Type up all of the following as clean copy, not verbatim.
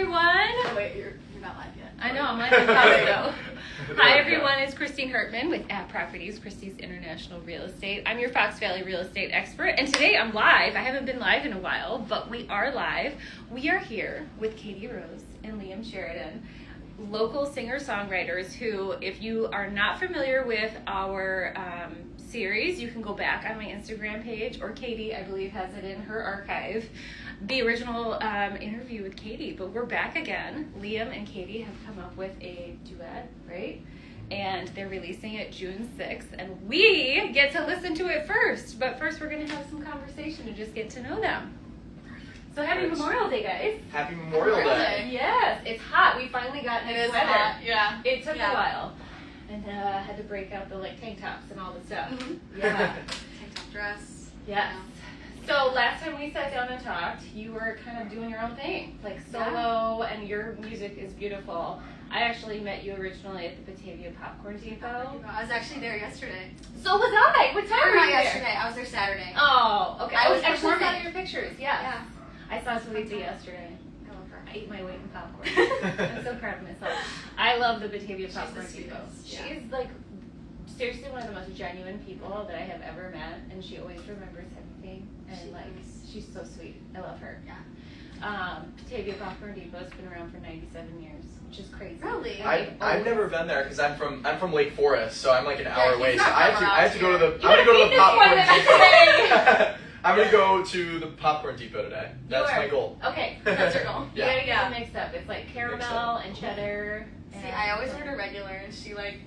everyone. Oh, wait, you're not live yet. I know, I'm live in though. Hi everyone, it's Christine Hartman with At Properties, Christie's International Real Estate. I'm your Fox Valley real estate expert, and today I'm live. I haven't been live in a while, but we are live. We are here with Katie Rose and Liam Sheridan, local singer-songwriters who, if you are not familiar with our series, you can go back on my Instagram page, or Katie, I believe, has it in her archive, the original interview with Katie. But we're back again. Liam and Katie have come up with a duet, right? And they're releasing it June 6th, and we get to listen to it first. But first, we're going to have some conversation to just get to know them. So happy Memorial Day, guys. Happy Memorial Day. Yes, it's hot. We finally got nice weather. Hot. Yeah. It took a while. And had to break out the tank tops and all the stuff. Mm-hmm. Yeah. Tank top dress. Yes. So last time we sat down and talked, you were kind of doing your own thing, like solo, and your music is beautiful. I actually met you originally at the Batavia Popcorn Depot. I was actually there yesterday. So was I. What time were you there? Yesterday. I was there Saturday. Oh, okay. I was actually performing. saw your pictures. Yeah. I saw Sweetie yesterday. I love her. I ate my weight in popcorn. I'm so proud of myself. I love the Batavia Popcorn Depot. She's like seriously one of the most genuine people that I have ever met, and she always remembers everything. And she's so sweet. I love her. Yeah. Batavia Popcorn Depot's been around for 97 years, which is crazy. Really? I've never been there because I'm from Lake Forest, so I'm like an hour away. So not I from have to go to the You popcorn would've beat this one depot. I'm gonna go to the popcorn depot today. That's my goal. Okay, That's your goal. You gotta get the mix up. It's like caramel and cheddar. See, I always order regular, and she's like,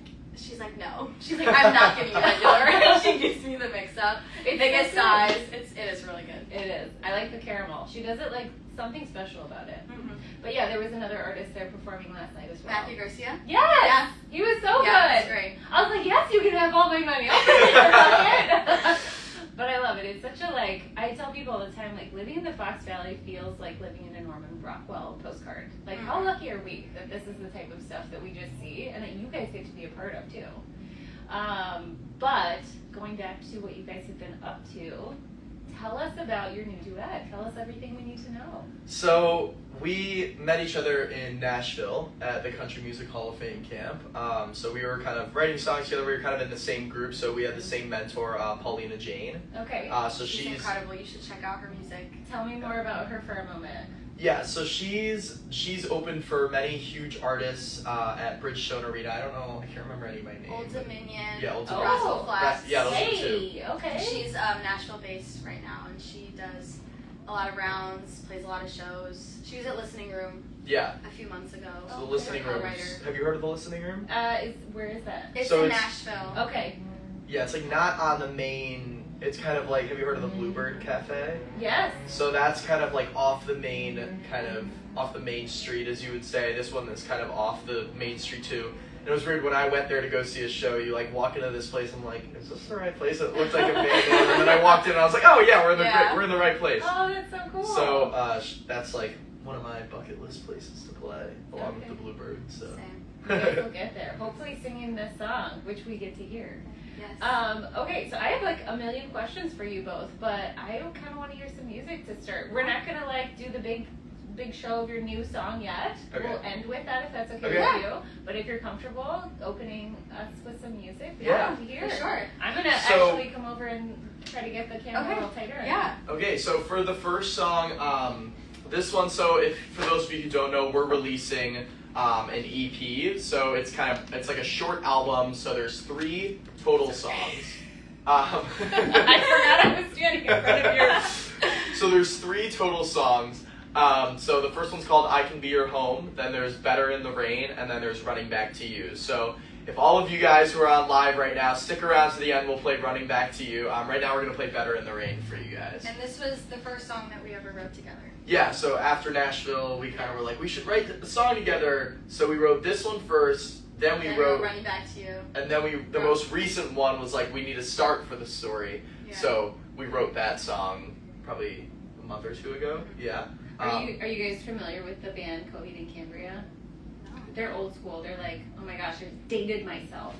no. She's like, I'm not giving you regular. And she gives me the mix up. It's biggest so size. It is really good. It is. I like the caramel. She does it like something special about it. Mm-hmm. But yeah, there was another artist there performing last night as well. Matthew Garcia? Yes! Yeah. He was so Yeah, good. that's great. I was like, yes, you can have all my money. I'll pay your bucket. But I love it. It's such a I tell people all the time, living in the Fox Valley feels like living in a Norman Rockwell postcard. How lucky are we that this is the type of stuff that we just see and that you guys get to be a part of too. But going back to what you guys have been up to, tell us about your new duet. Tell us everything we need to know. So we met each other in Nashville at the Country Music Hall of Fame camp. So we were kind of writing songs together. We were kind of in the same group. So we had the same mentor, Paulina Jane. Okay. So she's incredible. You should check out her music. Tell me more about her for a moment. Yeah, so she's opened for many huge artists at Bridgestone Arena. I don't know, I can't remember any of my names. Old Dominion. Yeah, Old Oh. Dominion. Russell Flats. Yeah, those are two. Hey, okay. She's Nashville based right now, and she does a lot of rounds, plays a lot of shows. She was at Listening Room Yeah. a few months ago. So the Listening Room. Have you heard of the Listening Room? Where is that? It's So in it's- Nashville. Okay. Yeah, it's not on the main. It's kind of have you heard of the Bluebird Cafe? Yes. So that's kind of off the main street, as you would say. This one is kind of off the main street too. And it was weird when I went there to go see a show. You walk into this place. I'm like, is this the right place? It looked like a abandoned. And then I walked in and I was like, oh yeah, we're in the right place. Oh, that's so cool. So that's one of my bucket list places to play, along with the Bluebird. So. Same. You guys will get there. Hopefully singing this song, which we get to hear. Yes. Okay, so I have a million questions for you both, but I kind of want to hear some music to start. We're not gonna do the big show of your new song yet. Okay. We'll end with that if that's okay Okay. with you. But if you're comfortable opening us with some music, Yeah. to hear. For sure. I'm gonna So- actually come over and try to get the camera a little tighter. Yeah. Okay, so for the first song, this one. So for those of you who don't know, we're releasing an EP. So it's like a short album. So there's 3 total songs. I forgot I was standing in front of yours. So there's 3 total songs. So the first one's called I Can Be Your Home, then there's Better in the Rain, and then there's Running Back to You. So if all of you guys who are on live right now, stick around to the end, we'll play Running Back to You. Right now we're going to play Better in the Rain for you guys. And this was the first song that we ever wrote together. Yeah, so after Nashville, we kind of were like, we should write the song together. So we wrote this one first, then we wrote Running Back to You. And then the most recent one was we need a start for the story. Yeah. So we wrote that song probably a month or 2 ago. Yeah. Are you guys familiar with the band Coheed and Cambria? No. They're old school. They're oh my gosh, I've dated myself.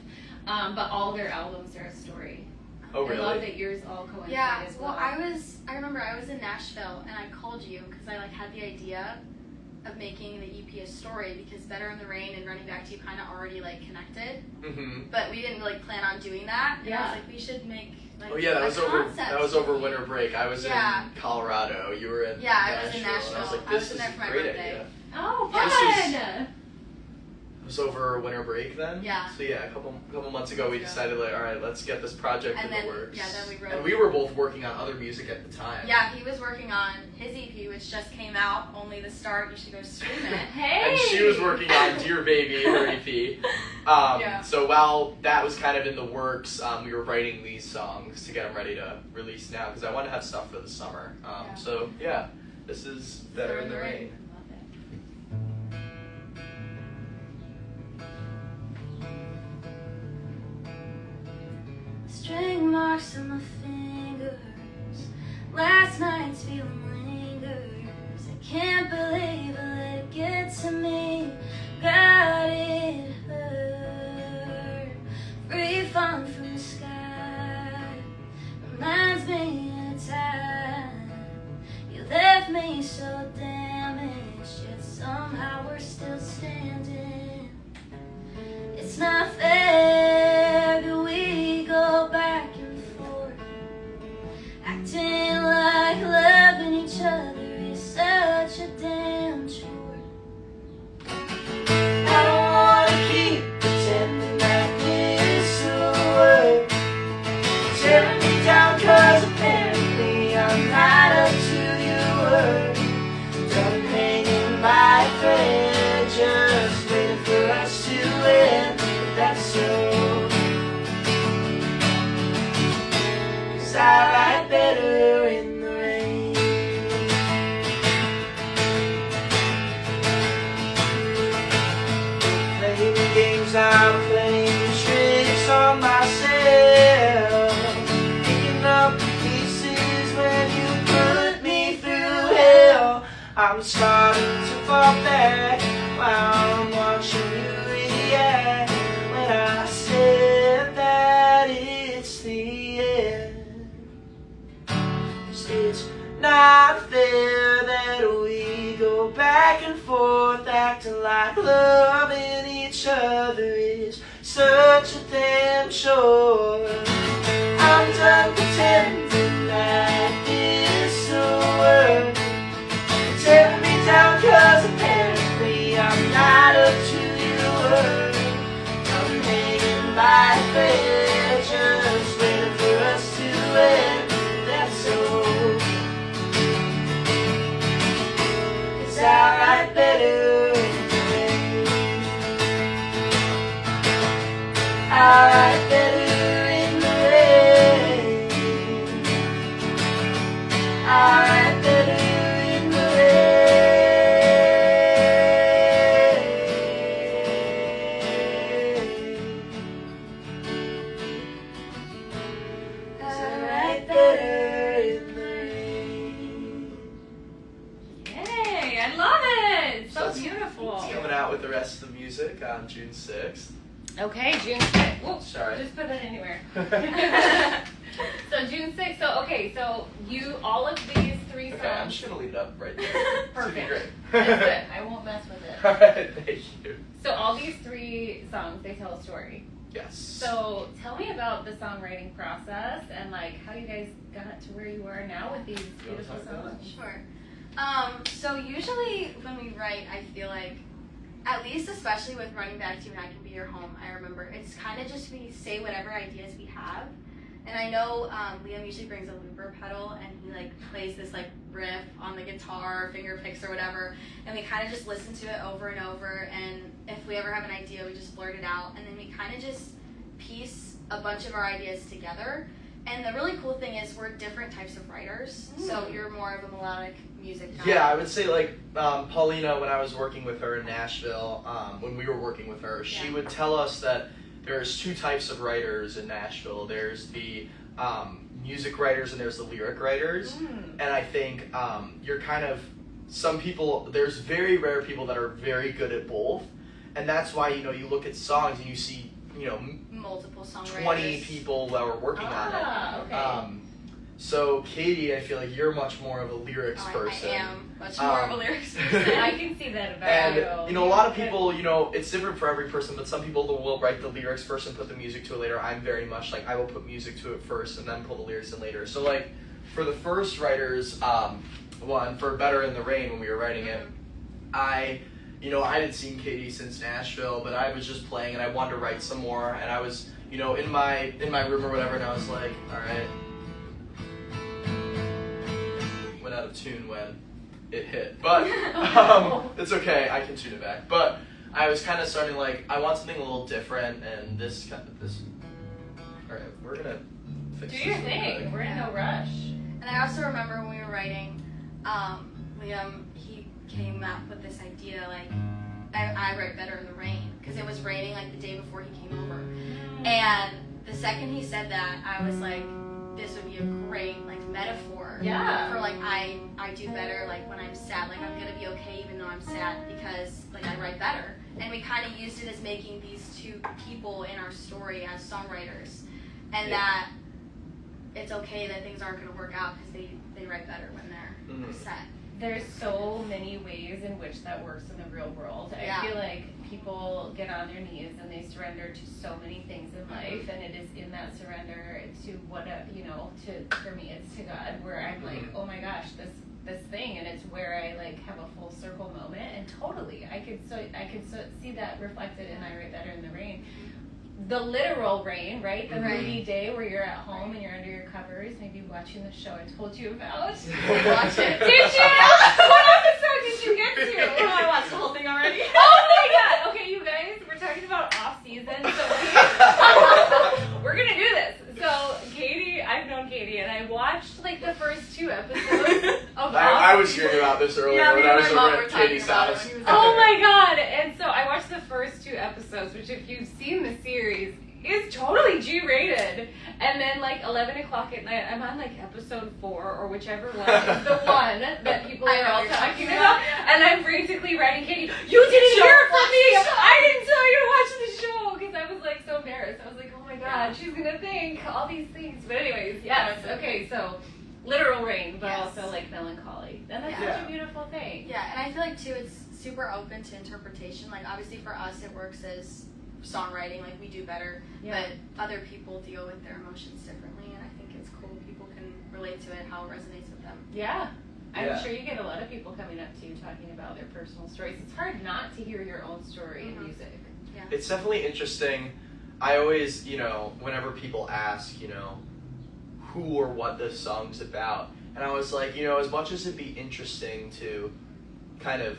But all their albums are a story. Oh, really? I love that yours all coincide Yeah, as well. I remember I was in Nashville and I called you because I had the idea of making the EP a story, because Better in the Rain and Running Back to You kind of already like connected, but we didn't really plan on doing that. And I was like, we should make like that was over winter break. I was in Colorado. You were in I was in Nashville. I was like, I was this in is there a for my great birthday. idea. Oh, fun! It was over winter break then? Yeah. So yeah, a couple months ago we decided like, all right, let's get this project in the works. Yeah, then we wrote. And we were both working on other music at the time. Yeah, he was working on his EP, which just came out, Only the Start. You should go stream it. Hey! And she was working on Dear Baby, her EP. So while that was kind of in the works, we were writing these songs to get them ready to release now, because I wanted to have stuff for the summer. So yeah, this is Better in the Rain. String marks on my fingers, last night's feeling lingers. I can't believe I let it get to me. God, it hurt. Free falling from the sky reminds me of the time you left me so damaged, yet somehow we're still standing. It's not fair that we go back and forth, acting like loving each other is such a damn chore. I don't wanna keep pretending that this will work, tearing me down 'cause apparently I'm not up to your word. Done hanging by a thread, just waiting for us to end. That's so. 'Cause I write better in the rain. Playing games, I'm playing tricks on myself, picking up the pieces when you put me through hell. I'm starting to fall back while I'm watching you react. When I said that it's the end, 'cause it's not fair that we go back and forth, acting like loving each other is such a damn chore. I'm done pretending that this will work, tearing me down 'cause apparently I'm not up to your word. I'm hanging by a thread, just waiting for us to end. That's all. 'Cause I write better in the rain. I write better in the rain. I write better in the rain. I write better in the rain. Yay! I love it! So It's beautiful. coming out with the rest of the music on June 6th. Okay, June 6th. Whoa, Sorry. just put that anywhere. So June 6th. So you all of these three songs. Okay, I'm just gonna leave it up right there. Perfect. It's gonna be That's great. good. I won't mess with it. Alright, thank you. So all these three songs, they tell a story. Yes. So tell me about the songwriting process and like how you guys got to where you are now with these beautiful talk about songs. Sure. So usually when we write, I feel like, at least especially with Running Back to You and I Can Be Your Home, I remember it's kind of just we say whatever ideas we have. And I know Liam usually brings a looper pedal and he like plays this like riff on the guitar, finger picks or whatever, and we kind of just listen to it over and over, and if we ever have an idea we just blurt it out, and then we kind of just piece a bunch of our ideas together. And the really cool thing is we're different types of writers, so you're more of a melodic music guy. Yeah, I would say like Paulina, when I was working with her in Nashville, when we were working with her, she would tell us that there's two types of writers in Nashville. There's the music writers and there's the lyric writers. And I think you're kind of, some people, there's very rare people that are very good at both. And that's why, you know, you look at songs and you see, you know, multiple songwriters. 20 people that were working on it. Okay. So Katie, I feel like you're much more of a lyrics person. I am much more of a lyrics person. I can see that about And, a lot of people, it's different for every person, but some people will write the lyrics first and put the music to it later. I'm very much like, I will put music to it first and then pull the lyrics in later. So, like, for the first writers, one, for Better in the Rain, when we were writing it, I hadn't seen Katie since Nashville, but I was just playing and I wanted to write some more, and I was, in my room or whatever, and I was like, all right. Went out of tune when it hit, but it's okay, I can tune it back. But I was kind of starting like, I want something a little different, and this. All right, we're gonna fix this. Do your thing. We're in no rush. And I also remember when we were writing, Liam, he came up with this idea, like, I write Better in the Rain, because it was raining, like, the day before he came over. And the second he said that, I was like, this would be a great, like, metaphor for, like, I do better, like, when I'm sad, like, I'm gonna be okay even though I'm sad, because, like, I write better. And we kind of used it as making these two people in our story as songwriters, and that it's okay that things aren't going to work out because they write better when they're set. There's so many ways in which that works in the real world. I feel like people get on their knees and they surrender to so many things in life, and it is in that surrender to for me it's to God, where I'm like, oh my gosh, this thing, and it's where I like have a full circle moment, and totally I could see that reflected in I Write Better in the Rain. The literal rain, right? The rainy day where you're at home and you're under your covers, maybe watching the show I told you about. Watch it. Did you? What episode did you get to? Oh, I watched the whole thing already. Oh my god! Okay, you guys, we're talking about off season, so we're gonna do this. So Katie, I've known Katie, and I watched like the first 2 episodes of I was hearing about this earlier when I was over at Katie's house. Oh my god! And so I watched the first 2 episodes, which if you've seen the series, is totally G-rated. And then like 11 o'clock at night, I'm on like episode 4 or whichever one is the one that people are all talking about. And I'm basically writing Katie, you didn't hear from me! I didn't tell you to watch the show! Because I was like so embarrassed. I was like, oh my god, she's gonna think all these things. But anyways, yes, okay, so literal rain, but also like melancholy. And that's such a beautiful thing. Yeah, and I feel like too, it's super open to interpretation. Like obviously for us, it works as songwriting, like we do better, but other people deal with their emotions differently, and I think it's cool people can relate to it, how it resonates with them. I'm sure you get a lot of people coming up to you talking about their personal stories. It's hard not to hear your own story in music. It's definitely interesting. I always, whenever people ask, who or what this song's about, and I was like, as much as it'd be interesting to kind of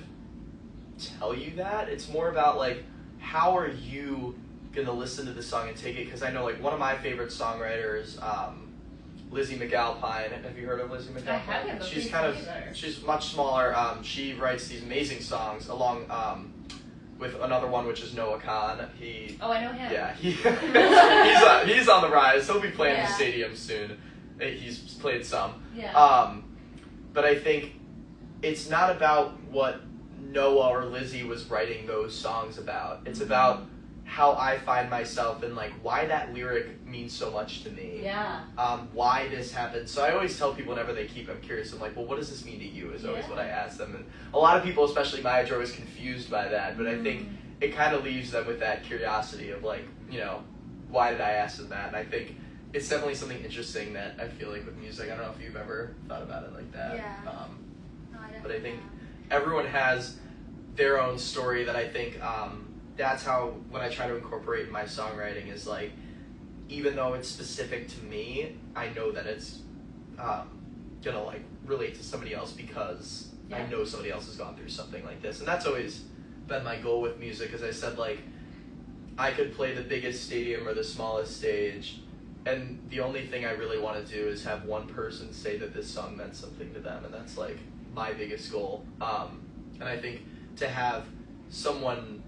tell you that, it's more about like, how are you gonna listen to this song and take it? Because I know like one of my favorite songwriters, Lizzie McAlpine. Have you heard of Lizzie McAlpine? I haven't. She's much smaller. She writes these amazing songs along with another one, which is Noah Khan. I know him. Yeah, he's on the rise. He'll be playing the stadium soon. He's played some. Yeah. But I think it's not about what Noah or Lizzie was writing those songs about. It's about how I find myself and like why that lyric means so much to me. Yeah. Why this happened. So I always tell people whenever I'm curious, I'm like, well, what does this mean to you? Is always what I ask them. And a lot of people, especially my age, are always confused by that. But I think it kind of leaves them with that curiosity of like, why did I ask them that? And I think it's definitely something interesting that I feel like with music. I don't know if you've ever thought about it like that. Yeah. But I think everyone has their own story that I think that's how when I try to incorporate in my songwriting is like, even though it's specific to me, I know that it's gonna like relate to somebody else because I know somebody else has gone through something like this. And that's always been my goal with music. As I said, like I could play the biggest stadium or the smallest stage, and the only thing I really want to do is have one person say that this song meant something to them, and that's like my biggest goal. And I think to have someone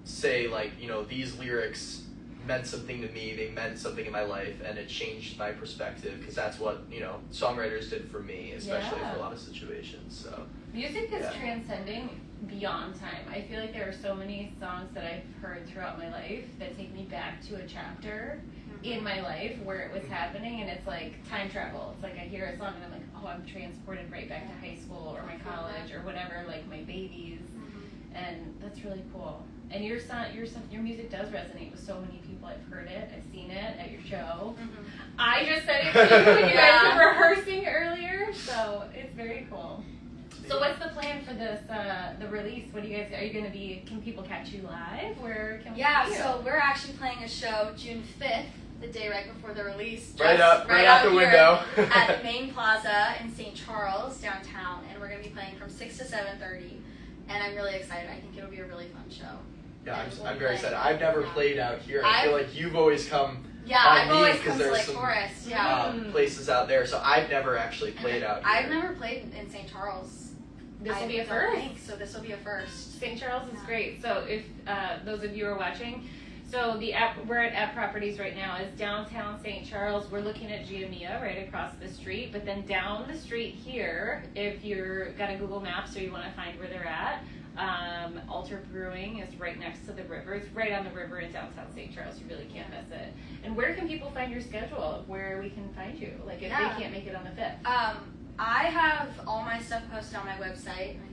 say like, these lyrics meant something to me, they meant something in my life, and it changed my perspective, because that's what, songwriters did for me, especially for a lot of situations. So music is transcending beyond time. I feel like there are so many songs that I've heard throughout my life that take me back to a chapter in my life where it was happening, and it's like time travel. It's like I hear a song and I'm like, oh, I'm transported right back to high school or my college or whatever, like my babies, and that's really cool. And your music does resonate with so many people. I've heard it, I've seen it at your show. I just said it to you when you guys were rehearsing earlier, so it's very cool. So what's the plan for this, the release? What do you guys, are you going to be, can people catch you live? Where can we see you? So we're actually playing a show June 5th, the day right before the release. Right out the window. At the main plaza in St. Charles, downtown. And we're going to be playing from 6 to 7:30. And I'm really excited. I think it'll be a really fun show. Yeah, I'm very excited. I've never played out here. I feel like you've always come I've always come to there's Lake some Forest. places out there, so I've never actually played out here. I've never played in St. Charles. This will be a first. So this will be a first. St. Charles is great. So if those of you are watching, so we're at App Properties right now. Is downtown St. Charles. We're looking at Giamia right across the street. But then down the street here, if you're got a Google Maps or you want to find where they're at, Altar Brewing is right next to the river. It's right on the river in downtown St. Charles. You really can't miss it. And where can people find your schedule of where we can find you? Like if they can't make it on the 5th. I have all my stuff posted on my website. I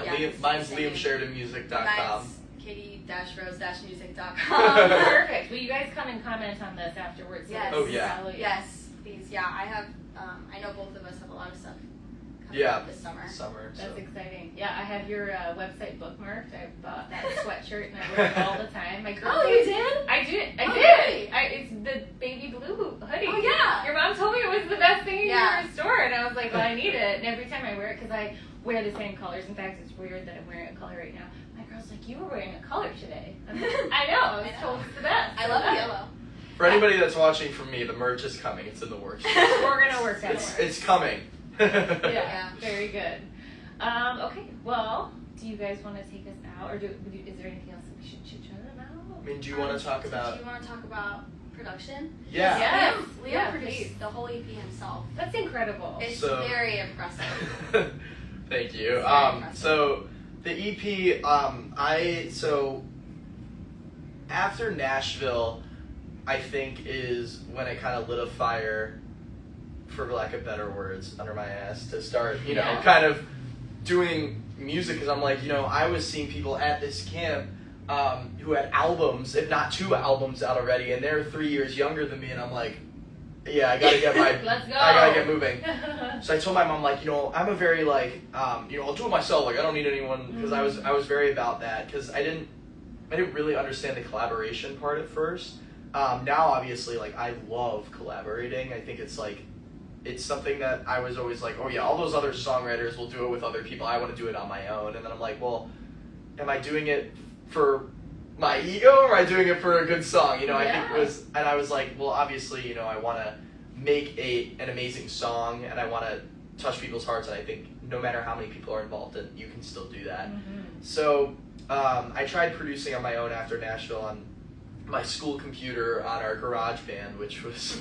think. Mine's LiamSheridanMusic.com. Mine's katie-rose-music.com. Perfect. Will you guys come and comment on this afterwards? Yes. Oh, yeah. Yes, please. Yeah, I have. I know both of us have a lot of stuff coming up this summer. That's exciting. Yeah, I have your website bookmarked. I bought that sweatshirt and I wear it all the time. My girl. Oh, you did? I did. I did. Really? It's the baby blue hoodie. Oh, yeah. Your mom told me it was the best thing in your store, and I was like, well, I need it. And every time I wear it, because I wear the same colors. In fact, it's weird that I'm wearing a color right now. My girl's like, you were wearing a color today. I'm like, I know. I was told it's the best. I love yellow. For anybody that's watching from me, the merch is coming. It's in the works. We're gonna work that. It's coming. Yeah, very good. Okay, well, do you guys want to take us out, or is there anything else that we should chat about? I mean, do you want to talk about? Do you want to talk about production? Yeah. Yes. Liam produced the whole EP himself. That's incredible. It's very impressive. Thank you. So the EP, after Nashville, I think is when I kind of lit a fire, for lack of better words, under my ass to start, kind of doing music, because I'm like, I was seeing people at this camp who had albums, if not 2 albums out already, and they're 3 years younger than me, and I'm like, yeah, I gotta get Let's go. I gotta get moving. So I told my mom, like, I'm a very I'll do it myself. Like, I don't need anyone, because I was very about that, because I didn't really understand the collaboration part at first. Now, obviously, like, I love collaborating. I think it's something that I was always like, oh yeah, all those other songwriters will do it with other people. I want to do it on my own. And then I'm like, well, am I doing it for my ego, or am I doing it for a good song? I think it was, and I was like, well, obviously, I want to make an amazing song, and I want to touch people's hearts, and I think no matter how many people are involved, in you can still do that. So I tried producing on my own after Nashville on my school computer on our GarageBand, which was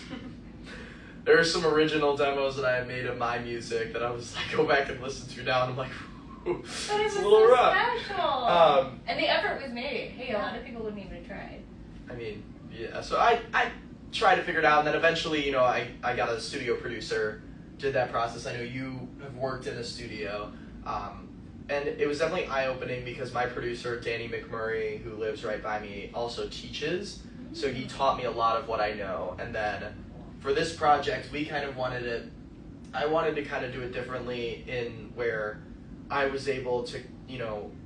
there are some original demos that I had made of my music that I was like, go back and listen to now, and I'm like, it's a little rough. Special. And the effort was made. Hey, a lot of people wouldn't even have tried. I mean, yeah. So I tried to figure it out, and then eventually, I got a studio producer, did that process. I know you have worked in a studio, and it was definitely eye-opening because my producer, Danny McMurray, who lives right by me, also teaches. So he taught me a lot of what I know. And then for this project, we kind of I wanted to kind of do it differently in where I was able to,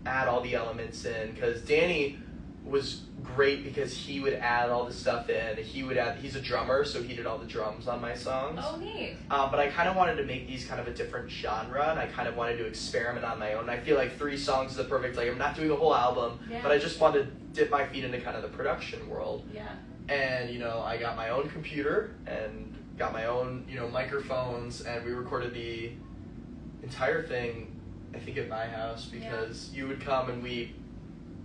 add all the elements in, because Danny was great because he would add all the stuff in. He's a drummer, so he did all the drums on my songs. Oh, neat. But I kind of wanted to make these kind of a different genre, and I kind of wanted to experiment on my own. I feel like 3 songs is the perfect, I'm not doing a whole album, but I just wanted to dip my feet into kind of the production world. Yeah. And, I got my own computer and got my own, microphones, and we recorded the entire thing, I think, at my house, because you would come and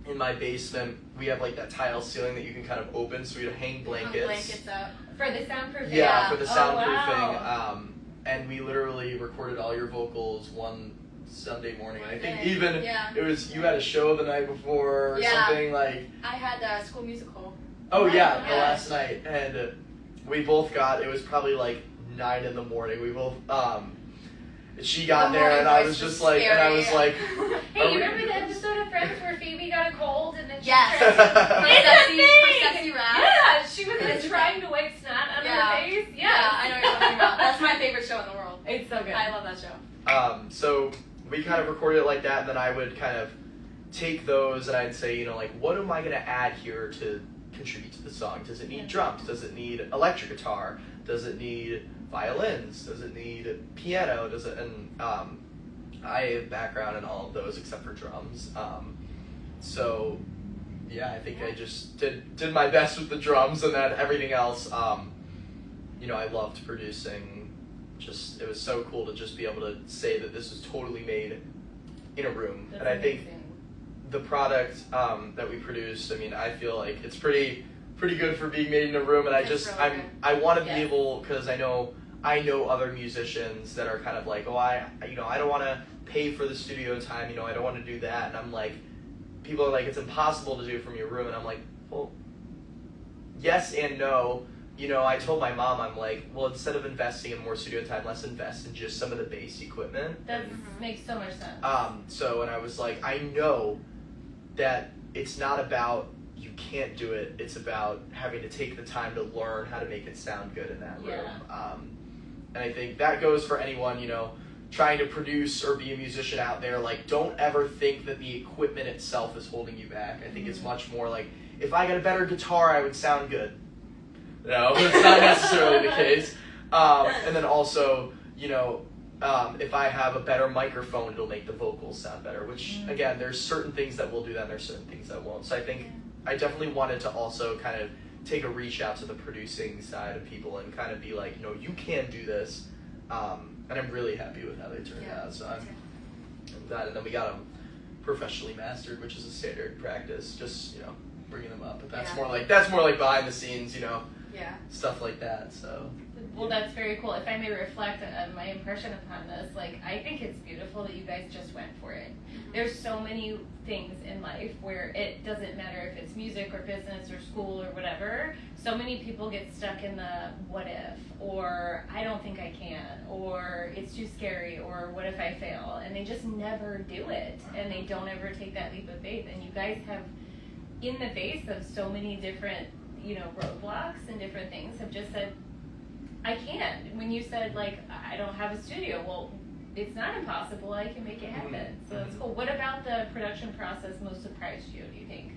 in my basement, we have that tile ceiling that you can kind of open, so we'd hang blankets. Blankets up. For the soundproofing? Yeah, for the soundproofing. Wow. And we literally recorded all your vocals one Sunday morning. I think it was, you had a show the night before or something like. I had a school musical. Oh yeah, the Yeah. last night, and we both got. It was probably like 9 in the morning. We both. She got The there, morning and I voice was just was like, and I was scary. like, Hey, Are you we- remember the episode of Friends where Phoebe got a cold and then she Yes. tried to... It's a For thing! sexy rap. Yeah, she was It is a trying to wipe snot out Yeah. of her face. Yeah, Yeah, I know what you're talking about. That's my favorite show in the world. It's so good. I love that show. So we kind of recorded it like that, and then I would kind of take those and I'd say, you know, like, what am I going to add here to contribute to the song? Does it need drums? Does it need electric guitar? Does it need violins? Does it need piano? Does it? And I have background in all of those except for drums. So yeah, I think I just did my best with the drums, and then everything else. You know, I loved producing. Just it was so cool to just be able to say that this was totally made in a room. That's And I think amazing. the product that we produced, I mean, I feel like it's pretty good for being made in a room, and It's really good. I want to be Yeah. able, because I know other musicians that are kind of like, oh, I don't want to pay for the studio time, you know, I don't want to do that, and I'm like, people are like, it's impossible to do from your room, and I'm like, well, yes and no. You know, I told my mom, I'm like, well, instead of investing in more studio time, let's invest in just some of the bass equipment. That makes so much sense. So, and I was like, I know that it's not about you can't do it. It's about having to take the time to learn how to make it sound good in that room. Yeah. And I think that goes for anyone, you know, trying to produce or be a musician out there. Like, don't ever think that the equipment itself is holding you back. I think it's much more like, if I got a better guitar, I would sound good. No, it's not necessarily the case. And then also, you know, if I have a better microphone, it'll make the vocals sound better, which, again, there's certain things that will do that and there's certain things that won't. So I think I definitely wanted to also kind of take a reach out to the producing side of people and kind of be like, you know, you can do this. And I'm really happy with how they turned out. So I'm glad. And then we got them professionally mastered, which is a standard practice, just, you know, bringing them up. But that's more like behind the scenes, you know. Yeah. Stuff like that, so. Well, that's very cool. If I may reflect on my impression upon this, like, I think it's beautiful that you guys just went for it. There's so many things in life where it doesn't matter if it's music or business or school or whatever. So many people get stuck in the what if, or I don't think I can, or it's too scary, or what if I fail? And they just never do it, and they don't ever take that leap of faith. And you guys have, in the face of so many different, you know, roadblocks and different things, have just said, I can. When you said, like, I don't have a studio, well, it's not impossible. I can make it happen. So that's cool. What about the production process most surprised you, do you think?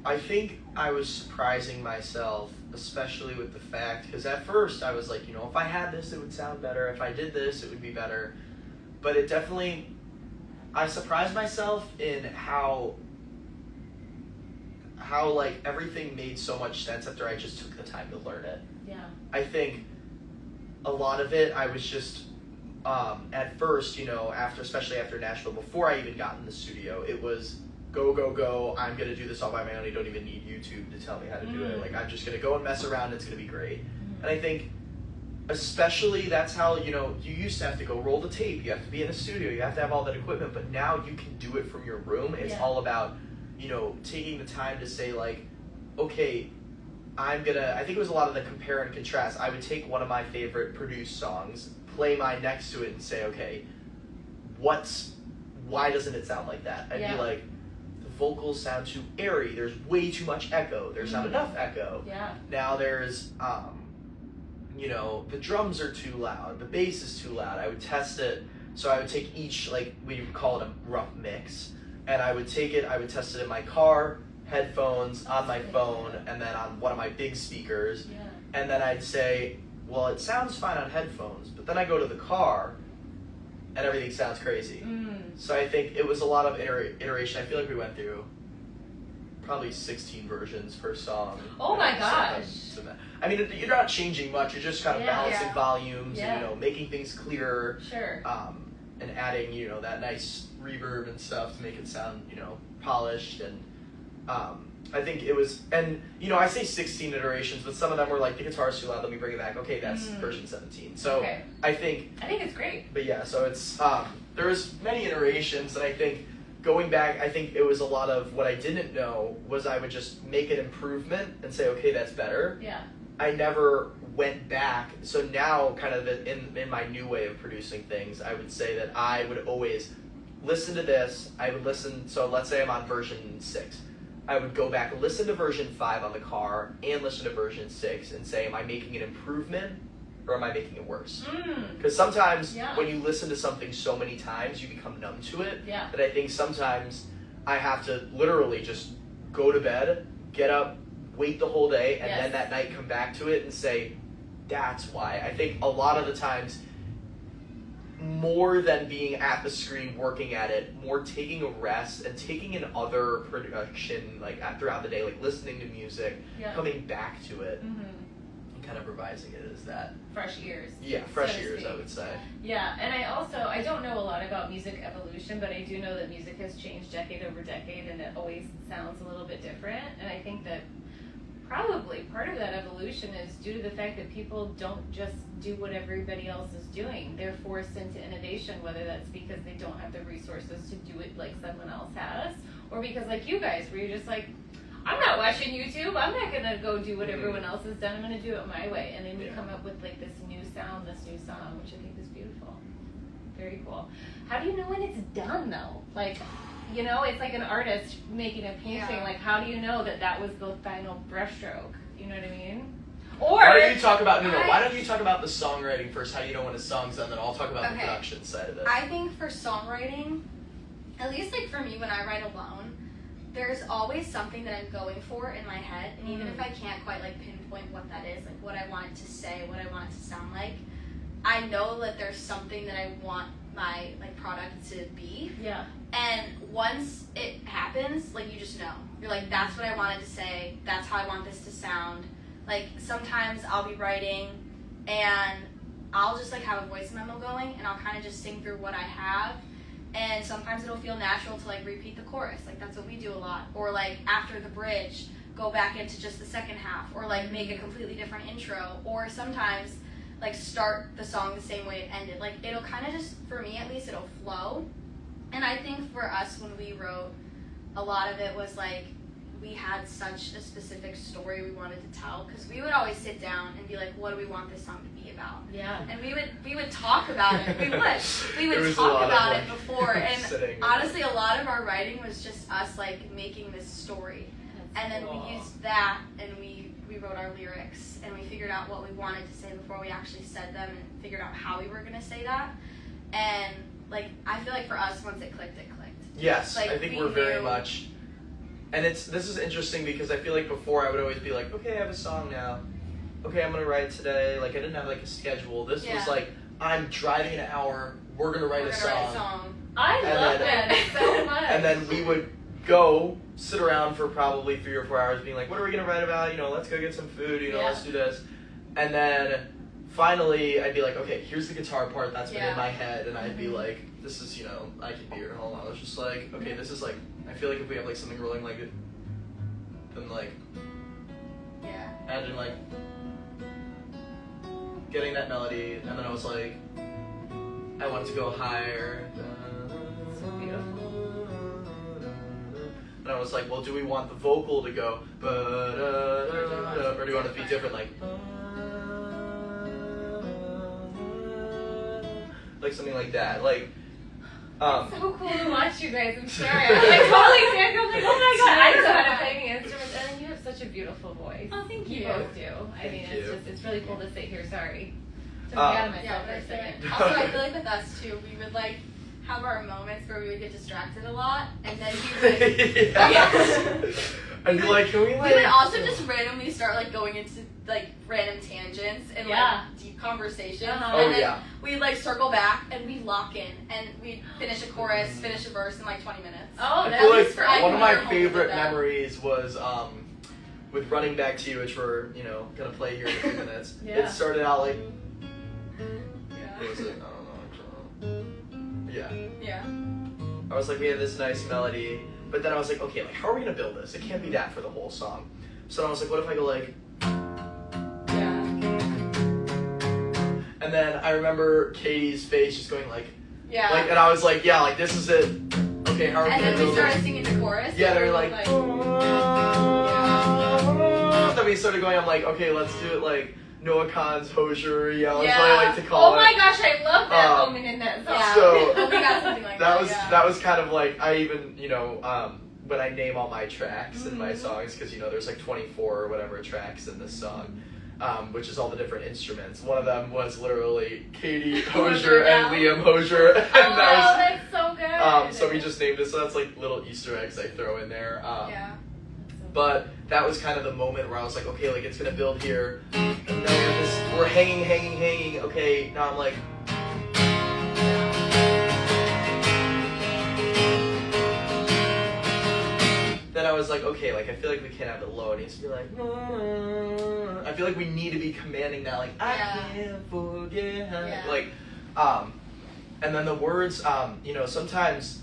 I think I was surprising myself, especially with the fact, because at first I was like, you know, if I had this, it would sound better. If I did this, it would be better. But it definitely, I surprised myself in how like everything made so much sense after I just took the time to learn it. Yeah. I think a lot of it, I was just, at first, you know, especially after Nashville, before I even got in the studio, it was go, go, go, I'm going to do this all by my own. You don't even need YouTube to tell me how to do it. Like, I'm just going to go and mess around. It's going to be great. And I think, especially, that's how, you know, you used to have to go roll the tape. You have to be in a studio. You have to have all that equipment. But now you can do it from your room. It's all about, you know, taking the time to say, like, okay, I think it was a lot of the compare and contrast. I would take one of my favorite produced songs, play mine next to it, and say, okay, why doesn't it sound like that? I'd be like, the vocals sound too airy. There's way too much echo. There's not enough echo. Yeah. Now there's, you know, the drums are too loud. The bass is too loud. I would test it. So I would take each, like, we would call it a rough mix. And I would take it, I would test it in my car, headphones, on my phone, and then on one of my big speakers. Yeah. And then I'd say, well, it sounds fine on headphones, but then I go to the car, and everything sounds crazy. So I think it was a lot of iteration. I feel like we went through probably 16 versions per song. Oh my gosh. I mean, you're not changing much. You're just kind of balancing volumes and, you know, making things clearer. Sure. And adding, you know, that nice reverb and stuff to make it sound, you know, polished. And I think it was, and, you know, I say 16 iterations, but some of them were like, the guitar's too loud, let me bring it back. Okay, that's version 17. So I think it's great. But yeah, so it's, there was many iterations, and I think going back, I think it was a lot of what I didn't know was I would just make an improvement and say, okay, that's better. Yeah. I never went back. So now, kind of in my new way of producing things, I would say that I would always listen to this. I would listen. So let's say I'm on version 6. I would go back and listen to version 5 on the car and listen to version 6 and say, am I making an improvement or am I making it worse? Because sometimes when you listen to something so many times, you become numb to it. Yeah. That I think sometimes I have to literally just go to bed, get up, wait the whole day, and then that night come back to it and say, that's why. I think a lot of the times, more than being at the screen working at it, more taking a rest and taking in other production like throughout the day, like listening to music, coming back to it, and kind of revising it as that. Fresh ears. Yeah, fresh ears, I would say. Yeah, and I don't know a lot about music evolution, but I do know that music has changed decade over decade, and it always sounds a little bit different, and I think that probably part of that evolution is due to the fact that people don't just do what everybody else is doing. They're forced into innovation, whether that's because they don't have the resources to do it like someone else has, or because like you guys, where you're just like, I'm not watching YouTube, I'm not gonna go do what everyone else has done, I'm gonna do it my way. And then we come up with like this new sound, this new song, which I think is beautiful. Very cool. How do you know when it's done though? Like, you know, it's like an artist making a painting. Like, how do you know that that was the final brushstroke? You know what I mean? Or why don't you talk about why don't you talk about the songwriting first? How do you know when a song's done? Then I'll talk about the production side of it. I think for songwriting, at least like for me when I write alone, there's always something that I'm going for in my head, and even if I can't quite like pinpoint what that is, like what I want it to say, what I want it to sound like, I know that there's something that I want my like product to be. Yeah. And once it happens, like you just know. You're like, that's what I wanted to say, that's how I want this to sound. Like sometimes I'll be writing and I'll just like have a voice memo going and I'll kind of just sing through what I have. And sometimes it'll feel natural to like repeat the chorus, like that's what we do a lot. Or like after the bridge, go back into just the second half, or like make a completely different intro. Or sometimes like start the song the same way it ended. Like it'll kind of just, for me at least, it'll flow. And I think for us when we wrote, a lot of it was like we had such a specific story we wanted to tell, because we would always sit down and be like, what do we want this song to be about? Yeah. And we would talk about it. We would talk about it before. And honestly, a lot of our writing was just us like making this story. And then we used that and we wrote our lyrics and we figured out what we wanted to say before we actually said them and figured out how we were going to say that. And like, I feel like for us, once it clicked, it clicked. Yes, like, I think we're very much, and this is interesting because I feel like before I would always be like, okay, I have a song now. Okay, I'm going to write it today. Like, I didn't have like a schedule. This was like, I'm driving an hour, we're going to write a song. I love that so much. And then we would go sit around for probably 3 or 4 hours being like, what are we going to write about? You know, let's go get some food, you know, let's do this. And then finally I'd be like, okay, here's the guitar part that's been in my head. And I'd be like, this is, you know, I Can Be Your Home. I was just like, okay, this is like, I feel like if we have like something rolling like it, then like, imagine like getting that melody. And then I was like, I want it to go higher. So beautiful. And I was like, well, do we want the vocal to go, or do we want it to be different, like something like that, like. It's so cool to watch you guys. I'm sorry. I'm like totally sick. I'm like, oh my god, I just want to play instruments, and then you have such a beautiful voice. Oh, thank you. You both do. I mean, it's really cool to sit here. Sorry. Took me out of myself for a second. Also, I feel like with us too, we would like have our moments where we would get distracted a lot, and then we would. I'd be like, can we like? We would also just randomly start like going into like random tangents and like deep conversations, and then we'd like circle back and we'd lock in and we'd finish a chorus, finish a verse in like 20 minutes. Oh, I feel like one of my favorite memories was with Running Back to You, which we're gonna play here in a few minutes. It started out like. What was it? I don't know. Yeah. I was like, we had this nice melody, but then I was like, okay, like, how are we gonna build this? It can't be that for the whole song. So I was like, what if I go like, and then I remember Katie's face just going like, and I was like, yeah, like this is it. Okay, okay, how are we And gonna then we build started it? singing the chorus. Yeah, and they were we like, then we started going, I'm like, okay, let's do it like Noah Khan's Hosier, is what I like to call Oh it. my gosh, I love that Um, moment in that song. Yeah. So- we got something like that. That was kind of like, I even, when I name all my tracks in my Mhm. songs, because, there's like 24 or whatever tracks in this song, which is all the different instruments. One of them was literally Katie Hosier and Liam Hosier. And Oh, wow, that's so good. so we just named it, so that's like little Easter eggs I throw in there. Yeah. But that was kind of the moment where I was like, okay, like it's gonna build here. And now we're hanging. Okay, now I'm like, then I was like, okay, like I feel like we can't have it low. It needs to be like, I feel like we need to be commanding that, like, I can't forget. Like, and then the words, sometimes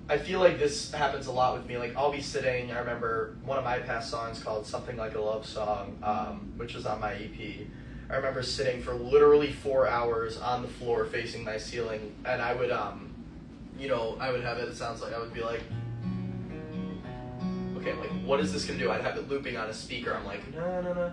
I feel like this happens a lot with me. Like, I'll be sitting, I remember one of my past songs called Something Like a Love Song, which was on my EP. I remember sitting for literally 4 hours on the floor facing my ceiling, and I would, I would have it sounds like, I would be like, okay, like, what is this gonna do? I'd have it looping on a speaker. I'm like, no.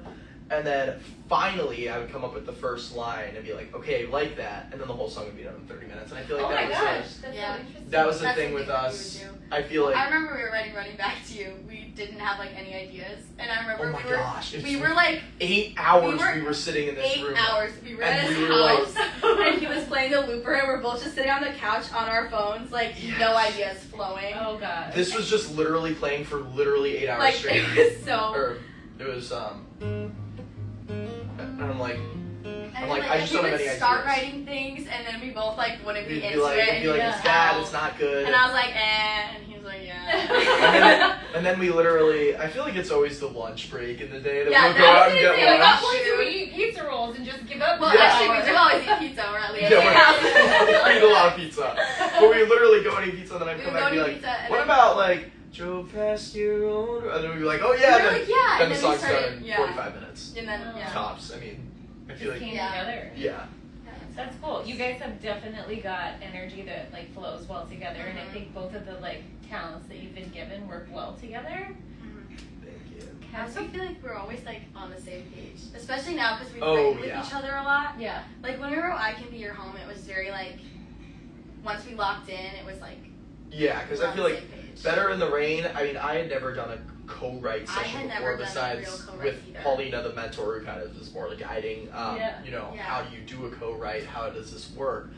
And then finally, I would come up with the first line and be like, okay, like that. And then the whole song would be done in 30 minutes. And I feel like Oh that my was gosh, that's Yeah. so interesting. that was the That's thing with something that we us. would do. I feel like, I remember we were writing Running Back to You. We didn't have like any ideas, and I remember oh my we were gosh, we were like 8 hours we were sitting in this 8 room. hours. We were And at his we were like- house, and he was playing the looper, and we're both just sitting on the couch on our phones, like no Yes. ideas flowing. Oh god. This was just literally playing for literally 8 hours Like straight. it was so. Or it was and I'm like, And like, then, I just he don't have would any start ideas. writing things, and then we both like wouldn't be it'd into be like, it. it'd be like, and it's he'd bad, yell. it's not good. And I was like, and he was like, yeah. And then we literally, I feel like it's always the lunch break in the day that Yeah, we'll go out and I get was gonna say, lunch. like, to eat pizza rolls and just give up. Well, Yeah. actually, we do always eat pizza, or at least Yeah, yeah. we eat a lot of pizza. But we literally go and eat pizza, and then I'd We come would back and go be and eat like, pizza, and what then- about like, drove past your own, and then we'd be like, oh yeah, We and were then, like, yeah, then and the then we song's done started- in yeah. 45 minutes. And then yeah. Tops. I mean, I feel Just like, came Yeah. together. yeah. That's cool. You guys have definitely got energy that like flows well together, and I think both of the like talents that you've been given work well together. Thank you. I also feel like we're always like on the same page, especially now because we Oh, play with yeah. each other a lot. Yeah. Like when we wrote "I Can Be Your Home," it was very like once we locked in, it was like Yeah, because we're I on feel the like same page. Better in the Rain, I mean, I had never done a co-write I session had before never done a besides real co-write with either. Paulina, the mentor, who kind of is more like guiding, Yeah. Yeah. how do you do a co-write, how does this work?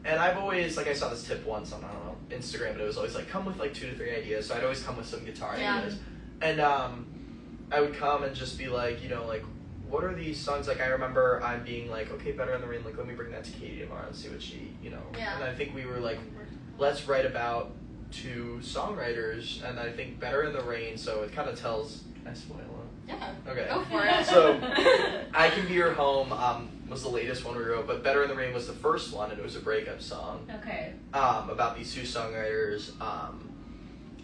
And I've always, like I saw this tip once on, I don't know, Instagram, but it was always like, come with like 2 to 3 ideas, so I'd always come with some guitar Yeah. ideas. And I would come and just be like, like, what are these songs? Like, I remember I'm being like, okay, Better in the Rain, like, let me bring that to Katie tomorrow and see what she, Yeah. And I think we were like, let's write about 2 songwriters, and I think Better in the Rain, so it kind of tells, I spoil it. Yeah. Okay. Go for it. So, I Can Be Your Home was the latest one we wrote, but Better in the Rain was the first one, and it was a breakup song Okay. about these 2 songwriters,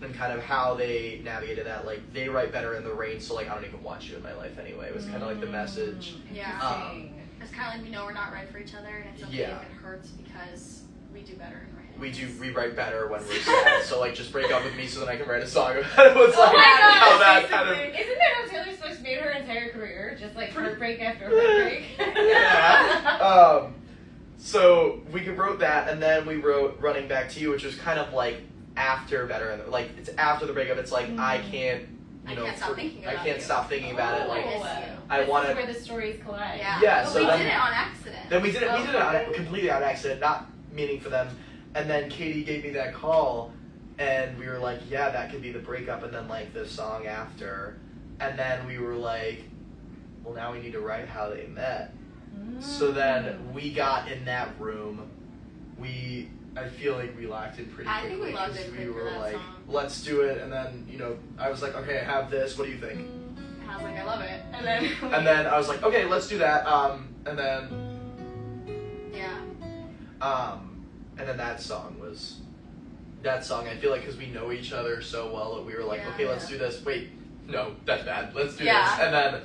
and kind of how they navigated that. Like, they write Better in the Rain, so like, I don't even want you in my life anyway. It was kind of like the message. Yeah. Interesting. It's kind of like we know we're not right for each other, and it's okay Yeah. if it hurts because we do better in writing. We write better when we're sad, so like, just break up with me so that I can write a song about it. Was Oh like my gosh, how that kind of. Isn't that how Taylor Swift made her entire career? Just like heartbreak after heartbreak. Yeah. So we wrote that, and then we wrote "Running Back to You," which was kind of like after Better, and like it's after the breakup. It's like I can't, I can't stop thinking I about can't you. stop thinking about it. Oh. Like I miss you. I This wanna- is where the stories collide. Yeah. Yeah, But so we then- did it on accident. then we did it. We did it Okay. completely on accident, not meaning for them. And then Katie gave me that call, and we were like, yeah, that could be the breakup, and then like the song after, and then we were like, well, now we need to write how they met. So then we got in that room. I feel like we locked in pretty I quickly. think we loved 'cause it we quick for were that like, song. let's do it. And then, I was like, okay, I have this. What do you think? And I was like, I love it. And then And then I was like, okay, let's do that. And then yeah. And then that song, I feel like, because we know each other so well that we were like, Yeah. okay, let's do this. Wait, no, that's bad. Let's do Yeah. this. And then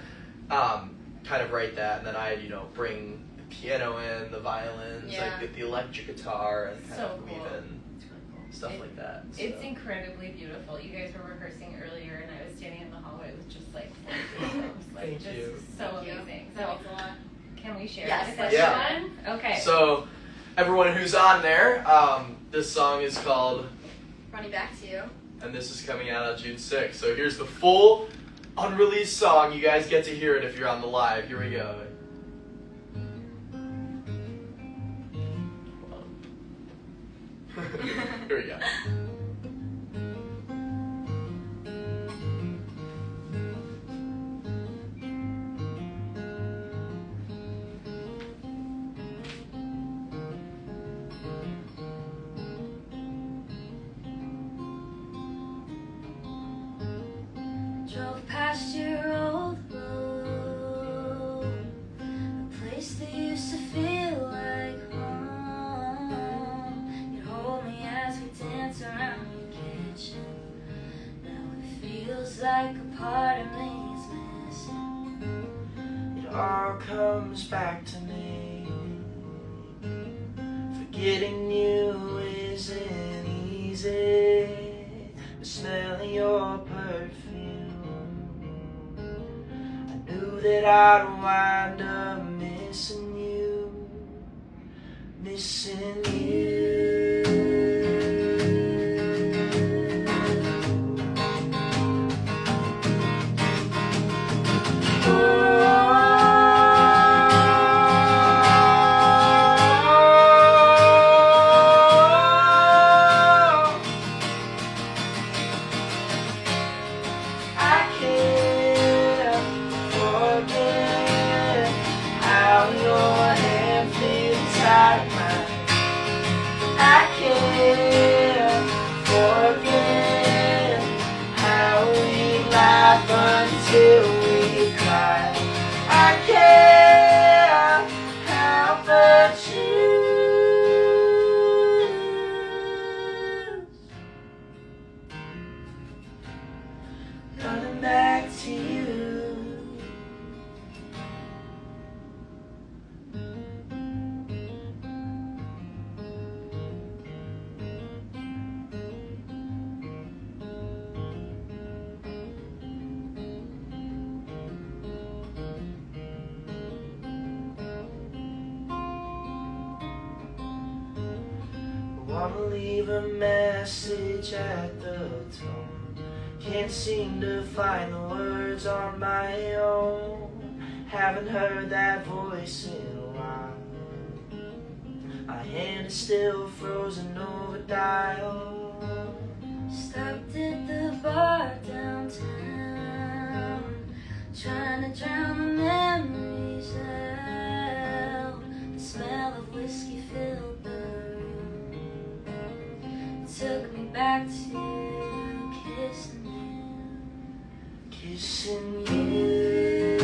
kind of write that, and then I'd, bring the piano in, the violins, Yeah. I'd get the electric guitar, and kind So of cool. weave in It's really cool. stuff like that. So. It's incredibly beautiful. You guys were rehearsing earlier, and I was standing in the hallway with just like Thank just you. so Thank you. amazing. That So means a lot. can we share Yes, this? let's Everyone? Okay. So, everyone who's on there, this song is called Running Back to You. and this is coming out on June 6th. So here's the full unreleased song. You guys get to hear it if you're on the live. Here we go. Here we go. Drove past your old road, a place that used to feel like home. You'd hold me as we danced around your kitchen. Now it feels like a part of me is missing. It all comes back to me. Forgetting you isn't easy. The smell of your perfume, I knew that I'd wind up missing you, missing you. Until we cry, I can't help but choose running back to you. Wanna leave a message at the tone, can't seem to find the words on my own. Haven't heard that voice in a while. My hand is still frozen over dial. Stopped at the bar downtown, trying to drown the memories out. The smell of whiskey filled the room, took me back to kissing you, kissing you.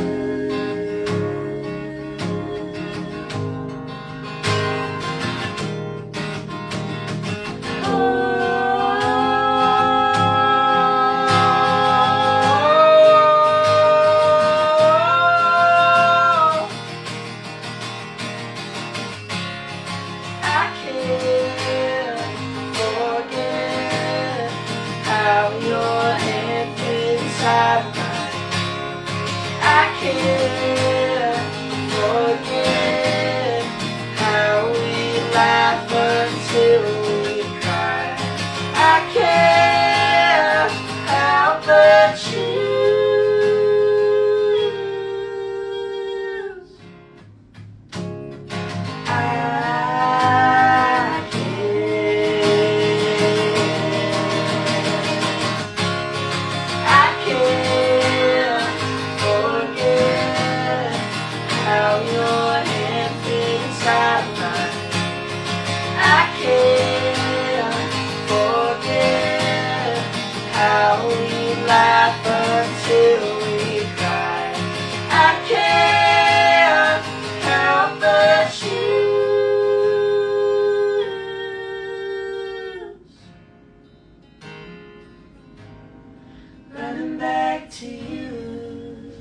Running back to you.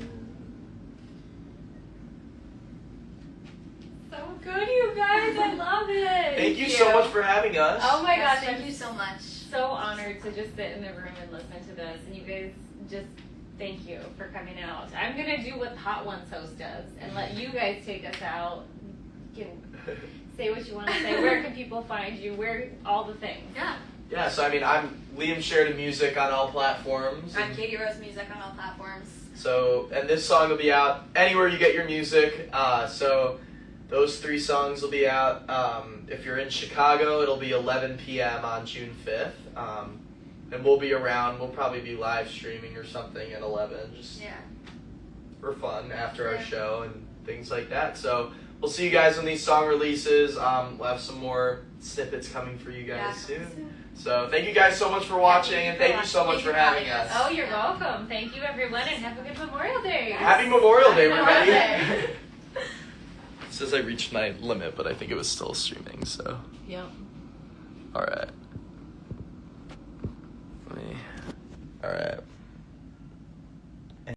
So good, you guys. I love it. Thank Thank you so much for having us. Oh my Yes, gosh, thank I'm you so much. so honored to just sit in the room and listen to this. And you guys just thank you for coming out. I'm going to do what the Hot Ones host does and let you guys take us out. You can say what you want to say. Where can people find you? Where, all the things. Yeah. Yeah, so I mean, I'm Liam Sheridan Music on all platforms. I'm Katie Rose Music on all platforms. So, and this song will be out anywhere you get your music. So, those 3 songs will be out. If you're in Chicago, it'll be 11 p.m. on June 5th. And we'll be around. We'll probably be live streaming or something at 11, just for fun after our show and things like that. So, we'll see you guys when these song releases. We'll have some more snippets coming for you guys soon. So, thank you guys so much for watching, and thank you so much for having us. Oh, you're welcome. Thank you, everyone, and have a good Memorial Day. Happy Memorial Day, everybody. Day. It says I reached my limit, but I think it was still streaming, so. Yep. Alright. Alright.